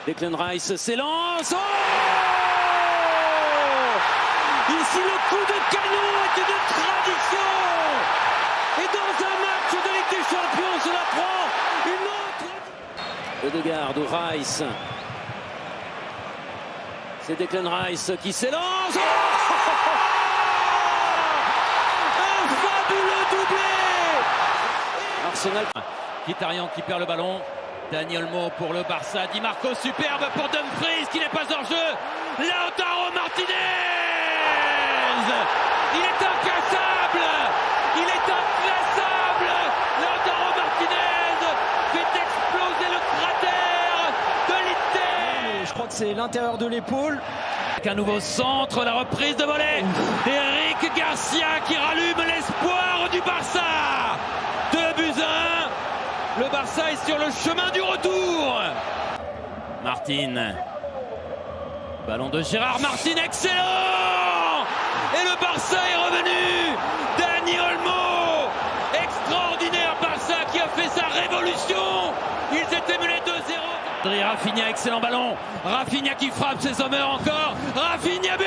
Declan Rice s'élance. Oh, ici le coup de canon est une tradition. Et dans un match de Ligue des Champions, cela prend une autre. Ødegaard ou Rice. C'est Declan Rice qui s'élance. Oh, un fabuleux doublé. Arsenal. Mkhitaryan qui perd le ballon. Dani Olmo pour le Barça. Di Marco superbe pour Dumfries qui n'est pas hors jeu. Lautaro Martinez. Il est incassable. Il est inclassable. Lautaro Martinez fait exploser le cratère de l'Inter. Je crois que c'est l'intérieur de l'épaule. Avec un nouveau centre, la reprise de volée d'Eric Garcia qui rallume l'espoir du Barça. 2-1. Le Barça est sur le chemin du retour. Martin. Ballon de Gérard Martin, excellent. Et le Barça est revenu. Dani Olmo. Extraordinaire Barça qui a fait sa révolution. Ils étaient menés 2-0. Rafinha, excellent ballon. Rafinha qui frappe ses hommes encore. Rafinha but.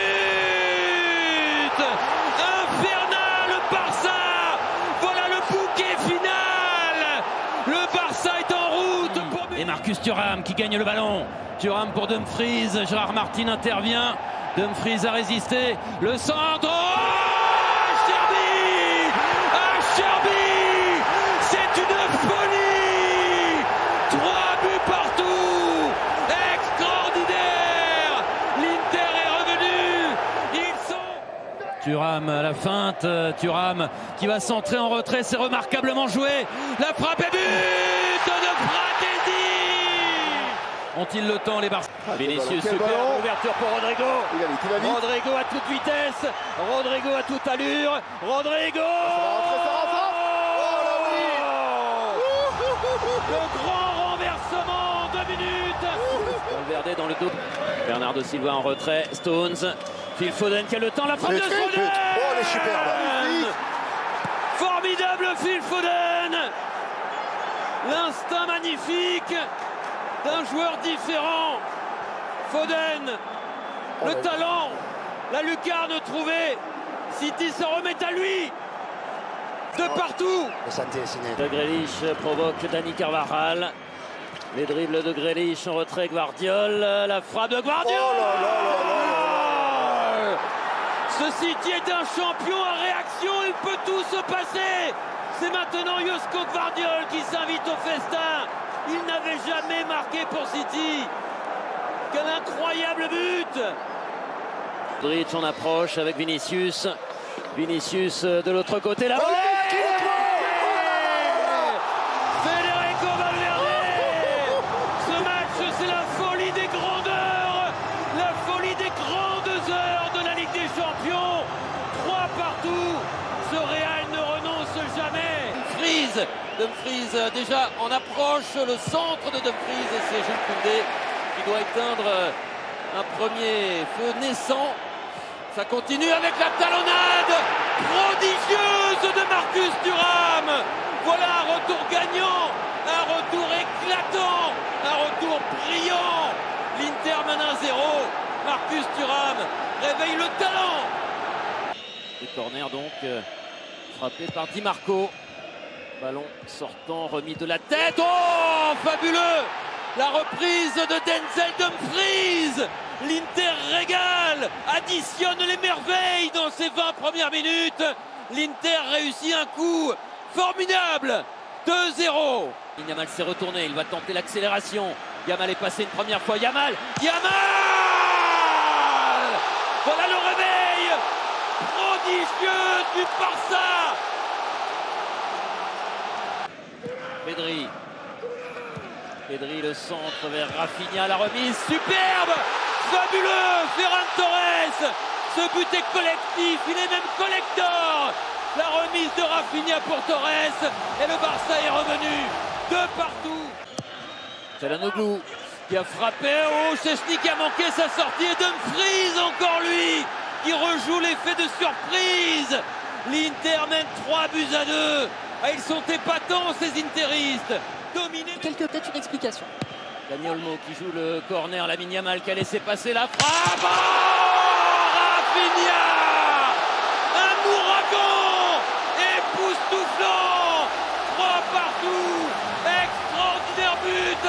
Infernal Barça. Voilà le bouquet final. Le Barça est en route pour... Et Marcus Thuram qui gagne le ballon. Thuram pour Dumfries. Gérard Martin intervient. Dumfries a résisté. Le centre. Oh, Cherby. Cherby. C'est une folie. 3 buts partout. Extraordinaire. L'Inter est revenu. Ils sont... Thuram à la feinte. Thuram qui va centrer en retrait. C'est remarquablement joué. La frappe est but de Fratesi. Ont-ils le temps les Barça? Vinicius, super ouverture pour Rodrigo. Rodrigo à toute vitesse. Rodrigo à toute allure. Rodrigo. Le grand renversement en 2 minutes. Valverde dans le dos. Bernardo Silva en retrait. Stones. Phil Foden qui a le temps. La frappe de Foden. Oh, elle est superbe. Formidable Phil Foden. L'instinct magnifique d'un joueur différent. Foden, le talent, la lucarne trouvée. City se remet à lui. De partout. De Grealish provoque Dani Carvajal. Les dribbles de Grealish en retrait. Guardiol. La frappe de Guardiol. Ce City est un champion en réaction. Il peut tout se passer. C'est maintenant Josko Guardiol qui s'invite au festin. Il n'avait jamais marqué pour City. Quel incroyable but. Modric en approche avec Vinicius. Vinicius de l'autre côté. La volée. Federico Valverde. Ce match, c'est la folie des grandeurs. La folie des grandes heures de la Ligue des Champions. 3 partout. Ce Real ne renonce jamais. Dumfries déjà en approche. Le centre de Dumfries. Et c'est Jules Koundé qui doit éteindre un premier feu naissant. Ça continue avec la talonnade prodigieuse de Marcus Thuram. Voilà un retour gagnant, un retour éclatant, un retour brillant. L'Inter mène 1-0. Marcus Thuram réveille le talent. Le corner donc frappé par Di Marco. Ballon sortant, remis de la tête. Oh, fabuleux! La reprise de Denzel Dumfries. L'Inter régale, additionne les merveilles dans ses 20 premières minutes. L'Inter réussit un coup formidable. 2-0. Yamal s'est retourné, il va tenter l'accélération. Yamal est passé une première fois. Yamal. Voilà le réveil prodigieux du Barça. Pedri, le centre vers Rafinha, la remise superbe, fabuleux, Ferran Torres. Ce but est collectif, il est même collector. La remise de Rafinha pour Torres et le Barça est revenu de partout. Çalhanoğlu qui a frappé, oh, Szczęsny qui a manqué sa sortie et Dumfries encore lui qui rejoue l'effet de surprise. L'Inter mène 3-2. Ah, ils sont épatants ces interistes. Dominés. Peut-être une explication. Dani Olmo qui joue le corner, Lamine Yamal qui a laissé passer la frappe. Oh, Rafinha, un ouragan époustouflant, 3 partout, extraordinaire but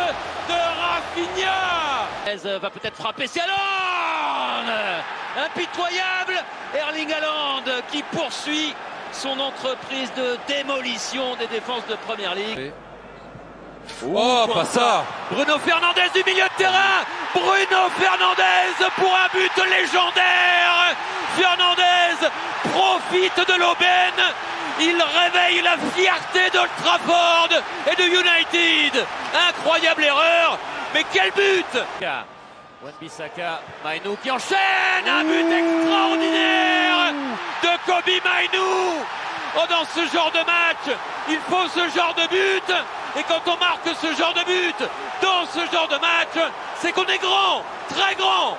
de Rafinha. Va peut-être frapper, c'est Haaland, impitoyable Erling Haaland qui poursuit son entreprise de démolition des défenses de Première Ligue. Oh, pas ça! Bruno Fernandes du milieu de terrain. Bruno Fernandes pour un but légendaire. Fernandes profite de l'aubaine. Il réveille la fierté d'Old Trafford et de United. Incroyable erreur, mais quel but! Wan-Bissaka, Mainoo qui enchaîne. Un but extraordinaire de Kobbie Mainoo. Oh, dans ce genre de match, il faut ce genre de but. Et quand on marque ce genre de but dans ce genre de match, c'est qu'on est grand, très grand.